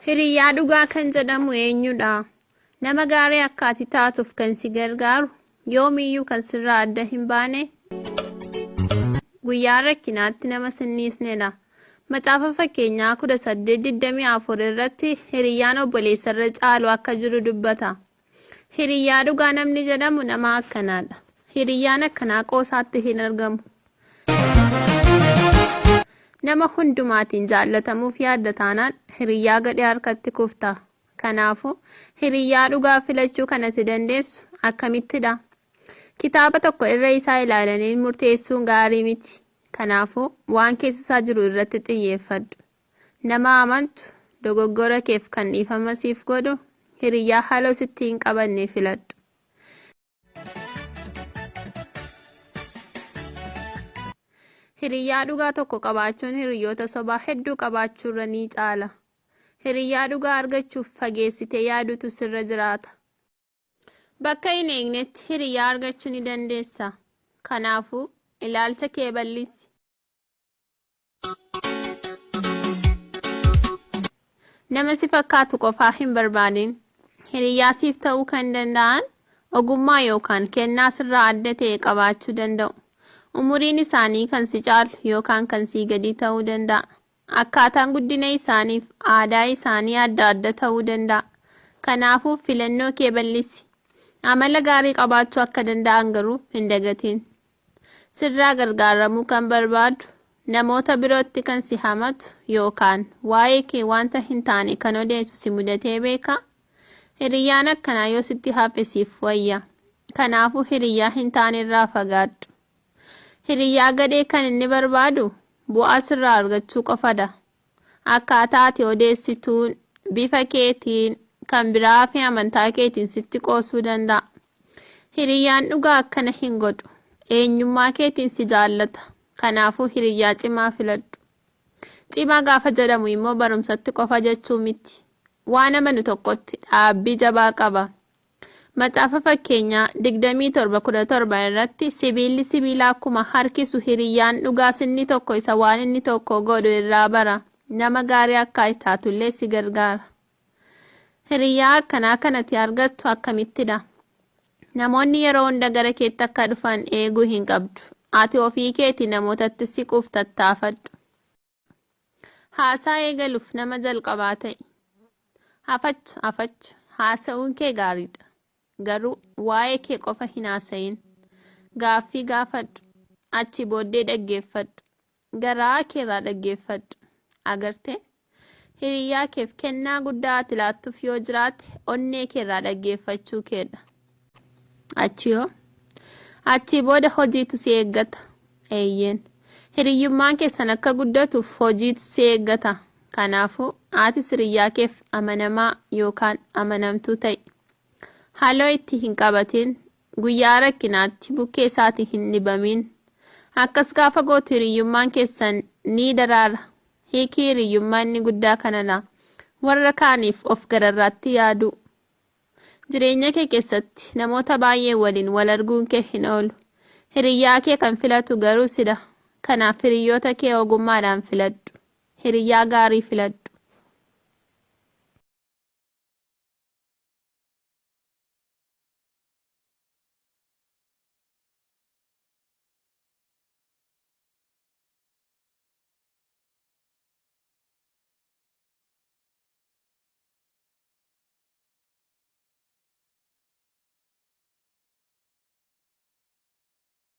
Hiriyaa dhugaa kan jedhamu eenyudha? Nama gaarii akka ati taatuuf kan si gargaaru, yoomiyyuu kan sirraa adda hin baane, guyyaa rakkinaatti nama sinniisnedha. Macaafa fakkeenyaa 18:24 irratti hiriyaan obboleessarra caalu akka jiru dubbata. Hiriyaa dhugaa namni jedhamu nama akkanaadha. Hiriyaan akkanaa qoosaatti hin argamu. Nama hundumaatiin jaallatamuuf yaadda taanaan hiriyaa gadhee harkatti kufta. Kanaafuu hiriyaa dhugaa filachuu kan ati dandeessu akkamittidha? Kitaaba tokko irra isaa ilaalanii murteessuun gaarii miti. Kanaafuu waan keessa isaa jiru irratti xiyyeeffadhu. Nama amantu, dogoggora keef kan dhiifama siif godhu, hiriyaa haaloo sitti hin qabanne filadhu. Hiriyaa dhugaa tokko qabaachuun hiriyoota sobaa hedduu qabaachuurra ni caala. Hiriyaa dhugaa argachuuf fageessitee yaadutu sirra jiraata. Bakka hin eegnetti hiriyaa argachuu ni dandeessa. Kanaafuu ilaalcha kee bal'isi. Nama si fakkaatu qofaa hin barbaadin. Hiriyaa siif ta'uu kan danda'an ogummaa yookaan kennaa sirraa adda ta'e qabaachuu danda'u. Umuriin isaanii kan si caalu yookaan kan si gadi ta'uu danda'a. Akkaataan guddina isaaniif aadaa isaanii adda adda ta'uu danda'a. Kanaafuu filannoo kee bal'isi. Amala gaarii qabaachuu akka danda'an garuu hin dagatin. Sirraa gargaaramuu kan barbaadu, namoota birootti kan si hamatu yookaan waa'ee kee wanta hin taane kan odeessu si mudatee beekaa? Hiriyaan akkanaa yoo sitti hafe siif wayya. Kanaafuu hiriyaa hin taane irraa fagaadhu. Hiriyaa gadhee kan inni barbaadu bu'aa sirraa argachuu qofadha. Akkaataa ati odeessituun bifa keetiin kan biraa fi amantaa keetiin sitti qoosuu danda'a. Hiriyaan dhugaa akkana hin godhu. Eenyummaa keetiin si jaallata. Kanaafuu hiriyaa cimaa filadhu. Cimaa gaafa jedhamu immoo barumsatti qofa jechuu miti. Waan amanu tokkotti dhaabbii jabaa qaba. Macaafa fakkeenyaa 27:17 irratti sibiilli sibiila akkuma harkisu hiriyaan dhugaa inni tokko isa waan inni tokko godhu irraa bara. Nama gaarii akka taatullee si gargaara. Hiriyaa akkanaa kanatti argattu akkamittidha? Namoonni yeroo hunda gara keetti akka dhufan eeguu hin qabdu. Ati ofii keetii namootatti siquuf tattaafadhu. Haasaa eegaluuf nama jalqabaa ta'i. Hafachu haasa'uun kee gaariidha. Garuu waa'ee kee qofa hin haasayin. Gaaffii gaafadhu. Achi booddee dhaggeeffadhu. Garaa keerraa dhaggeeffadhu. Agartee? Hiriyaa keef kennaa guddaa ati laattuuf yoo jiraate onnee keerraa dhaggeeffachuu keedha. Achii booda hojiitu si eeggata. Eeyyeen. Hiriyyummaan keessan akka guddatuuf hojiitu si eeggata. Kanaafuu ati hiriyaa keef amanamaa yookaan amanamtuu ta'i. Haaloo itti hin qabatin, guyyaa rakkinaatti bukkee isaatii hin dhibamin. Akkas gaafa gootu hiriyyummaan keessan ni daraara. Hiikii hiriyyummaa inni guddaa kanadha. Warra kaaniif of gararraatti yaadu. Jireenya kee keessatti namoota baay'ee waliin wal arguun kee hin oolu. Hiriyaa kee kan filatu garuu sidha. Kanaaf hiriyoota kee ogummaadhaan filadhu. Hiriyaa gaarii filadhu.